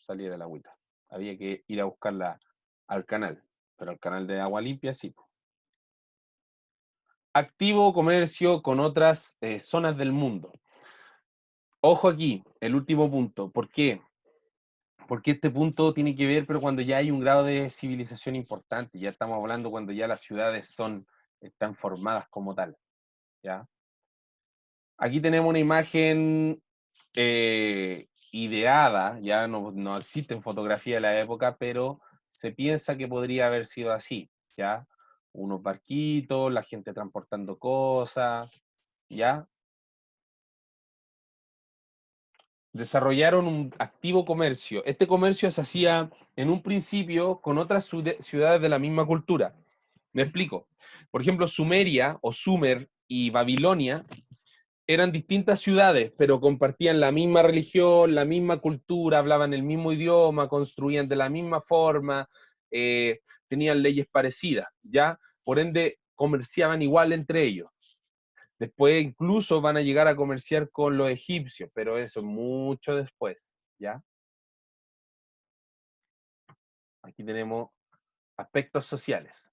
[SPEAKER 1] saliera el agüita. Había que ir a buscarla al canal, pero al canal de agua limpia sí. Activo comercio con otras zonas del mundo. Ojo aquí, el último punto. ¿Por qué? Porque este punto tiene que ver, pero cuando ya hay un grado de civilización importante, ya estamos hablando cuando ya las ciudades están formadas como tal, ¿ya? Aquí tenemos una imagen ideada, ya no existen fotografías de la época, pero se piensa que podría haber sido así, ¿ya? Unos barquitos, la gente transportando cosas, ¿ya? Desarrollaron un activo comercio. Este comercio se hacía en un principio con otras ciudades de la misma cultura. Me explico. Por ejemplo, Sumeria o Sumer y Babilonia eran distintas ciudades, pero compartían la misma religión, la misma cultura, hablaban el mismo idioma, construían de la misma forma, tenían leyes parecidas, ¿ya? Por ende, comerciaban igual entre ellos. Después incluso van a llegar a comerciar con los egipcios, pero eso mucho después, ¿ya? Aquí tenemos aspectos sociales.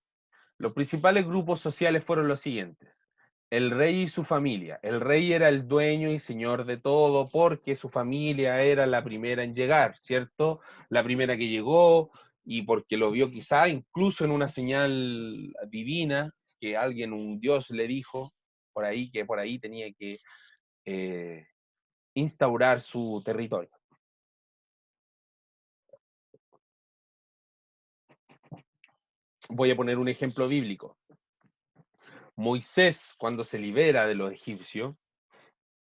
[SPEAKER 1] Los principales grupos sociales fueron los siguientes. El rey y su familia. El rey era el dueño y señor de todo porque su familia era la primera en llegar, ¿cierto? La primera que llegó y porque lo vio quizá incluso en una señal divina que alguien, un dios le dijo por ahí, que por ahí tenía que eh, instaurar su territorio. Voy a poner un ejemplo bíblico. Moisés, cuando se libera de los egipcios,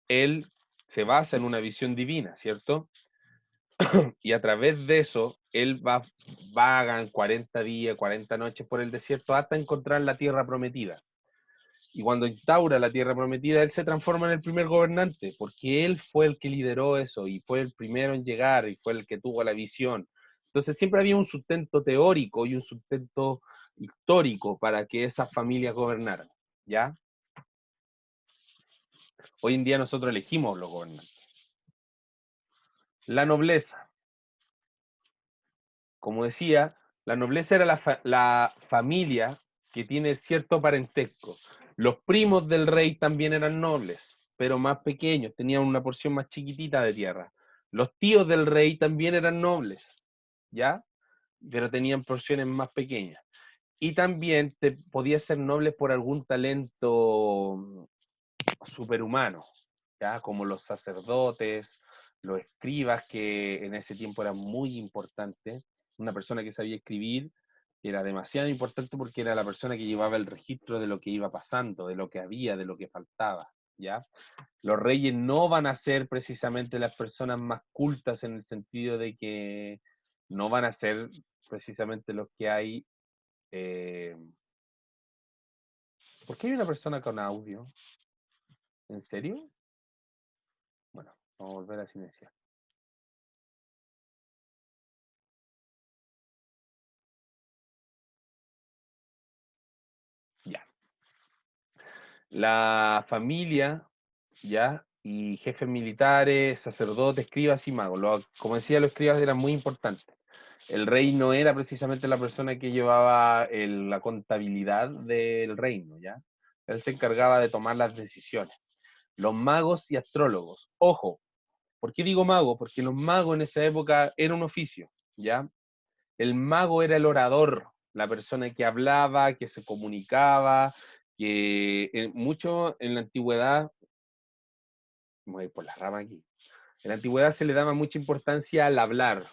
[SPEAKER 1] él se basa en una visión divina, ¿cierto? Y a través de eso, él vaga en 40 días, 40 noches por el desierto hasta encontrar la tierra prometida. Y cuando instaura la tierra prometida, él se transforma en el primer gobernante, porque él fue el que lideró eso y fue el primero en llegar y fue el que tuvo la visión. Entonces siempre había un sustento teórico y un sustento histórico para que esas familias gobernaran, ¿ya? Hoy en día nosotros elegimos los gobernantes. La nobleza. Como decía, la nobleza era la familia que tiene cierto parentesco. Los primos del rey también eran nobles, pero más pequeños, tenían una porción más chiquitita de tierra. Los tíos del rey también eran nobles, ¿ya? Pero tenían porciones más pequeñas. Y también te podías ser noble por algún talento superhumano, ¿ya? Como los sacerdotes, los escribas, que en ese tiempo eran muy importantes. Una persona que sabía escribir era demasiado importante porque era la persona que llevaba el registro de lo que iba pasando, de lo que había, de lo que faltaba, ¿ya? Los reyes no van a ser precisamente las personas más cultas en el sentido de que no van a ser precisamente los que hay. ¿Por qué hay una persona con audio? ¿En serio? Bueno, vamos a volver a silenciar. Ya. La familia, ¿ya? Y jefes militares, sacerdotes, escribas y magos. Como decía, los escribas eran muy importantes. El rey no era precisamente la persona que llevaba la contabilidad del reino, ¿ya? Él se encargaba de tomar las decisiones. Los magos y astrólogos. Ojo, ¿por qué digo mago? Porque los magos en esa época era un oficio, ¿ya? El mago era el orador, la persona que hablaba, que se comunicaba, que mucho en la antigüedad, voy a ir por la rama aquí, en la antigüedad se le daba mucha importancia al hablar.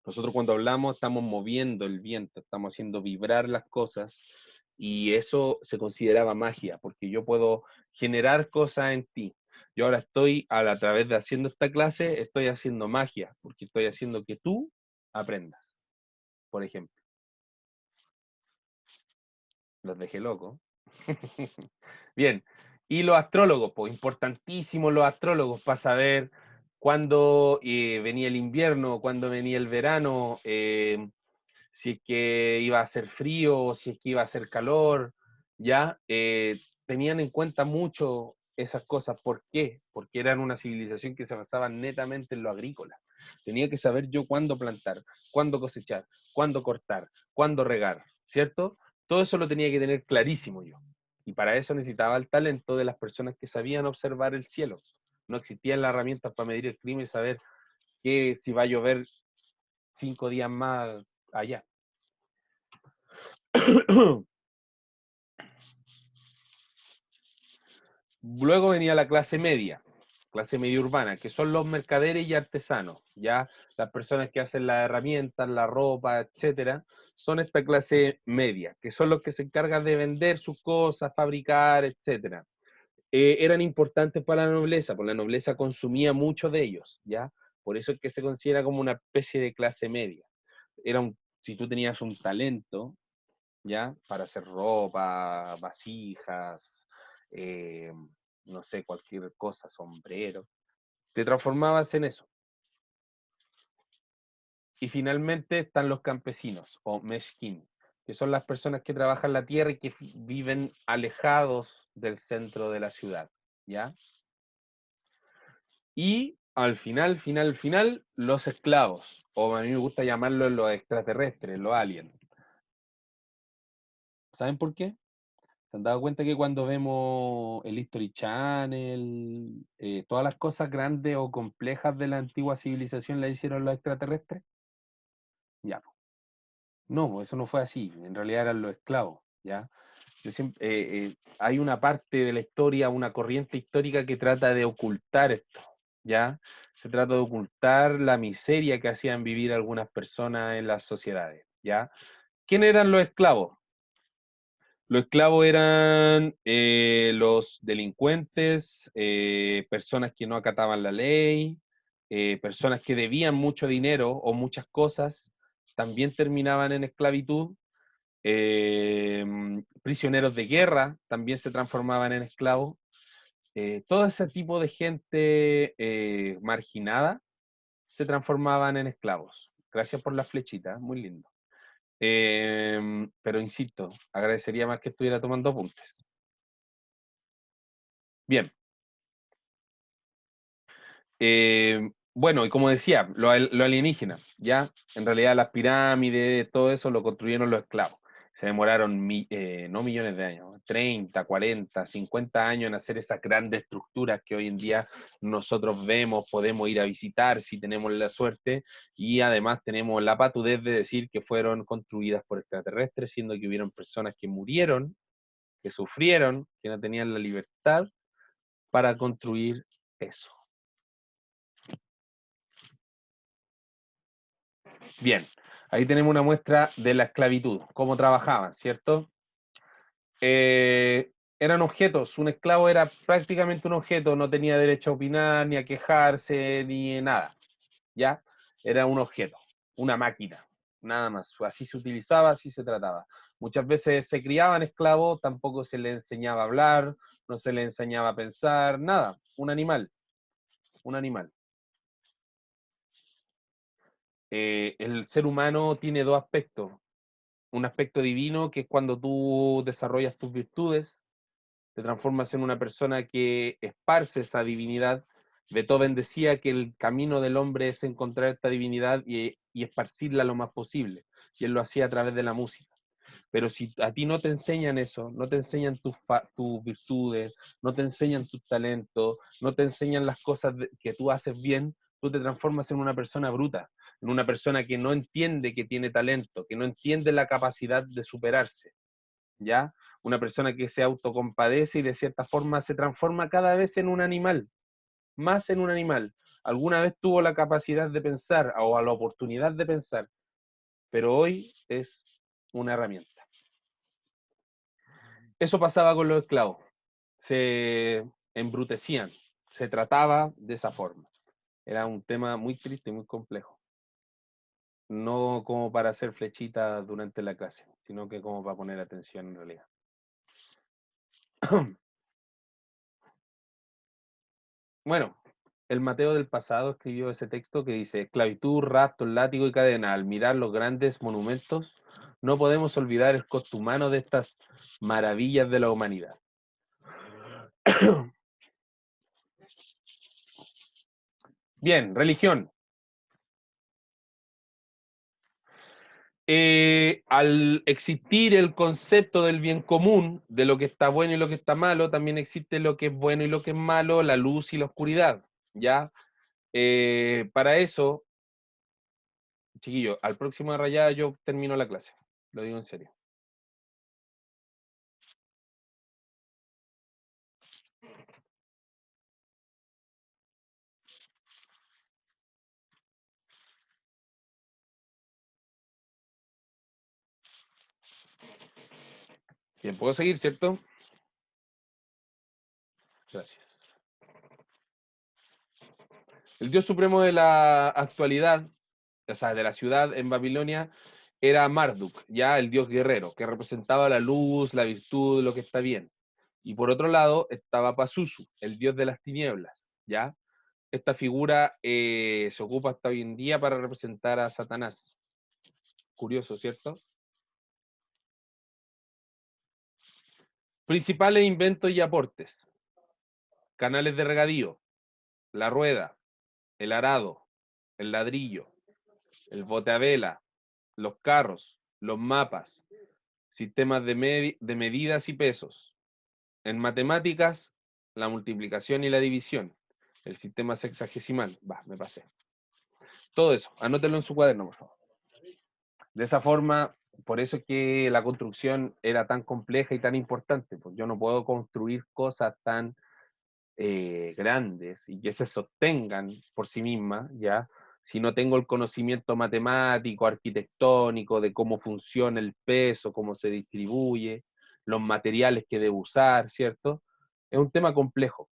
[SPEAKER 1] Nosotros cuando hablamos estamos moviendo el viento, estamos haciendo vibrar las cosas y eso se consideraba magia, porque yo puedo generar cosas en ti. Yo ahora estoy, a través de haciendo esta clase, estoy haciendo magia, porque estoy haciendo que tú aprendas, por ejemplo. Los dejé locos. Bien, y los astrólogos, pues importantísimos los astrólogos para saber cuándo venía el invierno, cuándo venía el verano, si es que iba a hacer frío, si es que iba a hacer calor, ¿ya? Tenían en cuenta mucho esas cosas. ¿Por qué? Porque eran una civilización que se basaba netamente en lo agrícola. Tenía que saber yo cuándo plantar, cuándo cosechar, cuándo cortar, cuándo regar, ¿cierto? Todo eso lo tenía que tener clarísimo yo. Y para eso necesitaba el talento de las personas que sabían observar el cielo. No existían las herramientas para medir el clima y saber que si va a llover 5 días más allá. Luego venía la clase media urbana, que son los mercaderes y artesanos, ya las personas que hacen las herramientas, la ropa, etcétera, son esta clase media, que son los que se encargan de vender sus cosas, fabricar, etcétera. Eran importantes para la nobleza, porque la nobleza consumía mucho de ellos, ya, por eso es que se considera como una especie de clase media. Si tú tenías un talento, ya, para hacer ropa, vasijas, eh, no sé, cualquier cosa, sombrero, te transformabas en eso. Y finalmente están los campesinos, o meshkin, que son las personas que trabajan la tierra y que viven alejados del centro de la ciudad, ¿ya? Y al final, los esclavos, o a mí me gusta llamarlos los extraterrestres, los aliens. ¿Saben por qué? ¿Se han dado cuenta que cuando vemos el History Channel, todas las cosas grandes o complejas de la antigua civilización las hicieron los extraterrestres? Ya, po. No, pues eso no fue así. En realidad eran los esclavos, ¿ya? Hay una parte de la historia, una corriente histórica que trata de ocultar esto, ¿ya? Se trata de ocultar la miseria que hacían vivir algunas personas en las sociedades, ¿ya? ¿Quién eran los esclavos? Los esclavos eran los delincuentes, personas que no acataban la ley, personas que debían mucho dinero o muchas cosas, también terminaban en esclavitud. Prisioneros de guerra también se transformaban en esclavos. Todo ese tipo de gente marginada se transformaban en esclavos. Gracias por la flechita, muy lindo. Pero insisto, agradecería más que estuviera tomando apuntes. Bien. Bueno, y como decía, lo alienígena, ¿ya? En realidad las pirámides, todo eso lo construyeron los esclavos. Se demoraron no millones de años, 30, 40, 50 años en hacer esas grandes estructuras que hoy en día nosotros vemos, podemos ir a visitar si tenemos la suerte, y además tenemos la patudez de decir que fueron construidas por extraterrestres, siendo que hubieron personas que murieron, que sufrieron, que no tenían la libertad para construir eso. Bien, ahí tenemos una muestra de la esclavitud, cómo trabajaban, ¿cierto? Eran objetos, un esclavo era prácticamente un objeto, no tenía derecho a opinar, ni a quejarse, ni nada, ¿ya? Era un objeto, una máquina, nada más. Así se utilizaba, así se trataba. Muchas veces se criaban esclavos, tampoco se le enseñaba a hablar, no se le enseñaba a pensar, nada, un animal, un animal. El ser humano tiene dos aspectos. Un aspecto divino, que es cuando tú desarrollas tus virtudes, te transformas en una persona que esparce esa divinidad. Beethoven decía que el camino del hombre es encontrar esta divinidad y esparcirla lo más posible, y él lo hacía a través de la música. Pero si a ti no te enseñan eso, no te enseñan tus virtudes, no te enseñan tus talentos, no te enseñan las cosas que tú haces bien, tú te transformas en una persona bruta, en una persona que no entiende que tiene talento, que no entiende la capacidad de superarse, ¿ya? Una persona que se autocompadece y de cierta forma se transforma cada vez en un animal, más en un animal. Alguna vez tuvo la capacidad de pensar o la oportunidad de pensar, pero hoy es una herramienta. Eso pasaba con los esclavos. Se embrutecían, se trataba de esa forma. Era un tema muy triste y muy complejo. No como para hacer flechitas durante la clase, sino que como para poner atención en realidad. Bueno, el Mateo del pasado escribió ese texto que dice: esclavitud, rapto, látigo y cadena. Al mirar los grandes monumentos, no podemos olvidar el costo humano de estas maravillas de la humanidad. Bien, religión. Al existir el concepto del bien común, de lo que está bueno y lo que está malo, también existe lo que es bueno y lo que es malo, la luz y la oscuridad, ¿ya? Para eso, chiquillo, al próximo de rayada yo termino la clase. Lo digo en serio. Bien, ¿puedo seguir, cierto? Gracias. El dios supremo de la actualidad, o sea, de la ciudad en Babilonia, era Marduk, ya el dios guerrero, que representaba la luz, la virtud, lo que está bien. Y por otro lado estaba Pazuzu, el dios de las tinieblas, ¿ya? Esta figura se ocupa hasta hoy en día para representar a Satanás. Curioso, ¿cierto? Principales inventos y aportes. Canales de regadío, la rueda, el arado, el ladrillo, el bote a vela, los carros, los mapas, sistemas de medidas y pesos. En matemáticas, la multiplicación y la división, el sistema sexagesimal. Va, me pasé. Todo eso, anótelo en su cuaderno, por favor. De esa forma, por eso es que la construcción era tan compleja y tan importante. Pues yo no puedo construir cosas tan grandes y que se sostengan por sí mismas, ¿ya? Si no tengo el conocimiento matemático, arquitectónico, de cómo funciona el peso, cómo se distribuye, los materiales que debo usar, ¿cierto? Es un tema complejo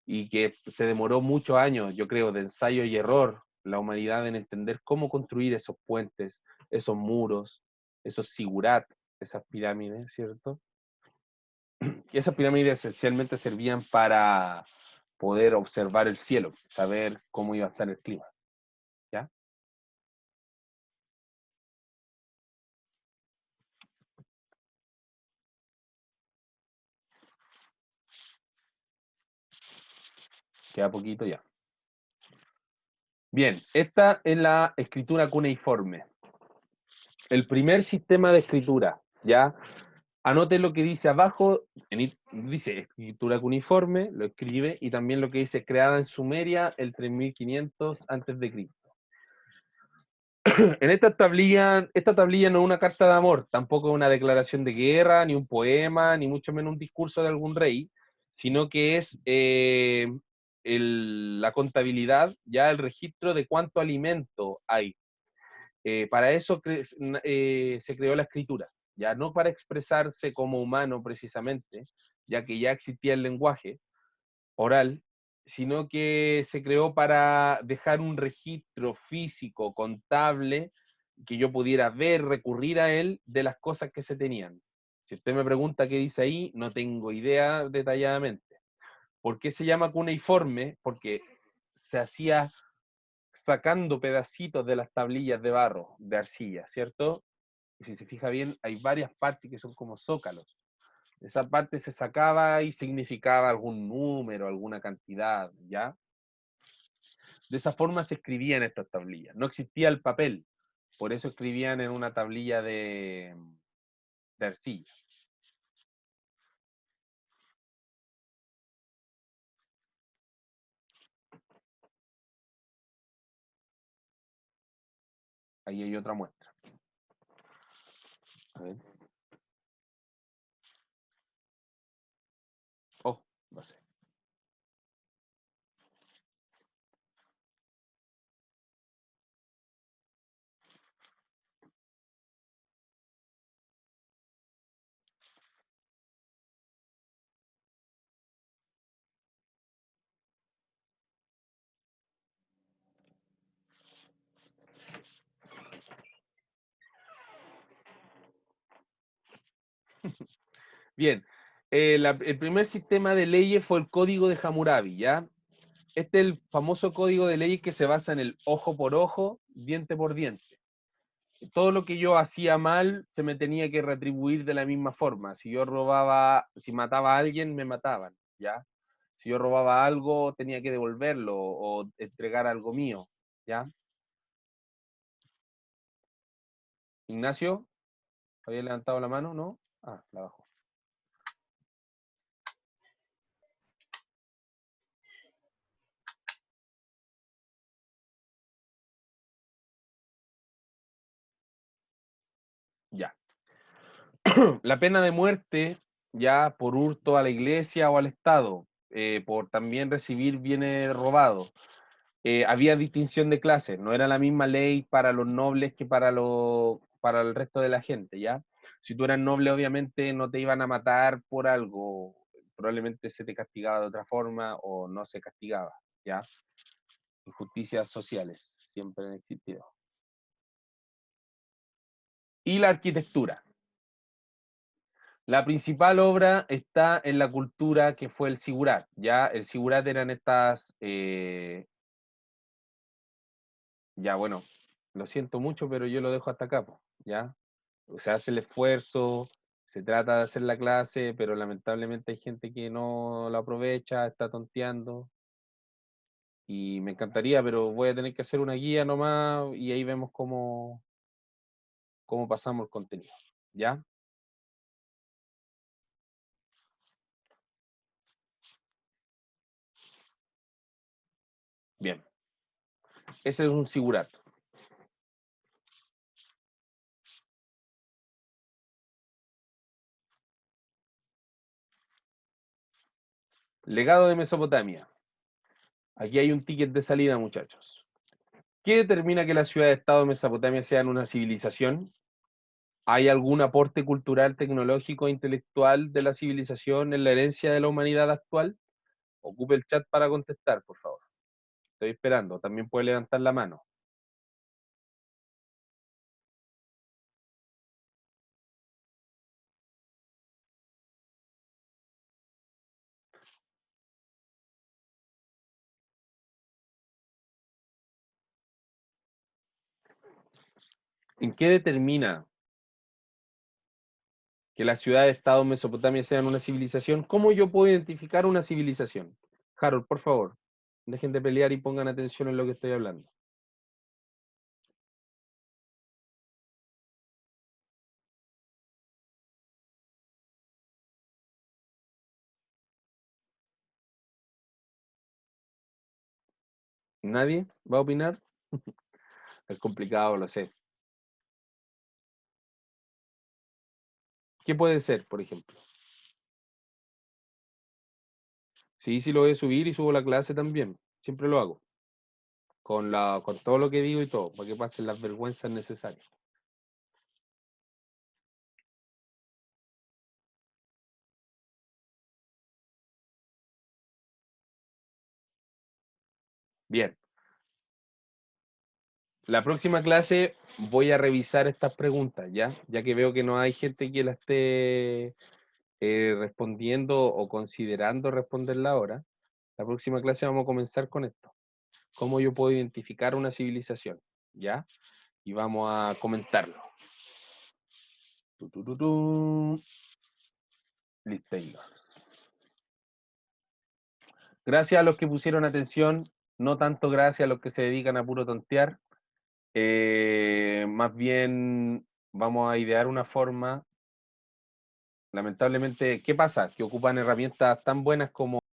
[SPEAKER 1] y que se demoró muchos años, yo creo, de ensayo y error, la humanidad en entender cómo construir esos puentes, esos muros, esos sigurat, esas pirámides, ¿cierto? Y esas pirámides esencialmente servían para poder observar el cielo, saber cómo iba a estar el clima, ¿ya? Queda poquito ya. Bien, esta es la escritura cuneiforme. El primer sistema de escritura, ¿ya? Anote lo que dice abajo, dice escritura cuneiforme, lo escribe, y también lo que dice creada en Sumeria el 3500 antes de Cristo. En esta tablilla no es una carta de amor, tampoco es una declaración de guerra, ni un poema, ni mucho menos un discurso de algún rey, sino que es la contabilidad, ya el registro de cuánto alimento hay. Para eso se creó la escritura, ya no para expresarse como humano precisamente, ya que ya existía el lenguaje oral, sino que se creó para dejar un registro físico, contable, que yo pudiera ver, recurrir a él de las cosas que se tenían. Si usted me pregunta qué dice ahí, no tengo idea detalladamente. ¿Por qué se llama cuneiforme? Porque se hacía sacando pedacitos de las tablillas de barro, de arcilla, ¿cierto? Y si se fija bien, hay varias partes que son como zócalos. Esa parte se sacaba y significaba algún número, alguna cantidad, ¿ya? De esa forma se escribían estas tablillas. No existía el papel, por eso escribían en una tablilla de arcilla. Ahí hay otra muestra. A ver. Oh, no sé. Bien, el primer sistema de leyes fue el Código de Hammurabi, ¿ya? Este es el famoso código de leyes que se basa en el ojo por ojo, diente por diente. Todo lo que yo hacía mal se me tenía que retribuir de la misma forma. Si yo robaba, si mataba a alguien, me mataban, ¿ya? Si yo robaba algo, tenía que devolverlo o entregar algo mío, ¿ya? Ignacio, ¿había levantado la mano? ¿No? Ah, la bajó. La pena de muerte, ya por hurto a la iglesia o al Estado, por también recibir bienes robados. Había distinción de clases, no era la misma ley para los nobles que para el resto de la gente, ¿ya? Si tú eras noble, obviamente no te iban a matar por algo, probablemente se te castigaba de otra forma o no se castigaba, ¿ya? Injusticias sociales siempre han existido. Y la arquitectura. La principal obra está en la cultura que fue el sigurat, ¿ya? El sigurat eran estas, ya bueno, lo siento mucho, pero yo lo dejo hasta acá, po, ¿ya? Se hace el esfuerzo, se trata de hacer la clase, pero lamentablemente hay gente que no la aprovecha, está tonteando, y me encantaría, pero voy a tener que hacer una guía nomás y ahí vemos cómo pasamos el contenido, ¿ya? Bien, ese es un sigurat. Legado de Mesopotamia. Aquí hay un ticket de salida, muchachos. ¿Qué determina que la ciudad-estado de Mesopotamia sean una civilización? ¿Hay algún aporte cultural, tecnológico e intelectual de la civilización en la herencia de la humanidad actual? Ocupe el chat para contestar, por favor. Estoy esperando. También puede levantar la mano. ¿En qué determina que la ciudad-estado de Mesopotamia sean una civilización? ¿Cómo yo puedo identificar una civilización? Harold, por favor, dejen de pelear y pongan atención en lo que estoy hablando. ¿Nadie va a opinar? Es complicado, lo sé. ¿Qué puede ser, por ejemplo? Sí, sí lo voy a subir y subo la clase también. Siempre lo hago. Con todo lo que digo y todo, para que pasen las vergüenzas necesarias. Bien. La próxima clase voy a revisar estas preguntas, ¿ya? Ya que veo que no hay gente que la esté respondiendo o considerando responderla ahora. La próxima clase vamos a comenzar con esto. ¿Cómo yo puedo identificar una civilización? ¿Ya? Y vamos a comentarlo. Tu, tu, tu, tu. Listo. Gracias a los que pusieron atención, no tanto gracias a los que se dedican a puro tontear. Más bien vamos a idear una forma. Lamentablemente, ¿qué pasa? Que ocupan herramientas tan buenas como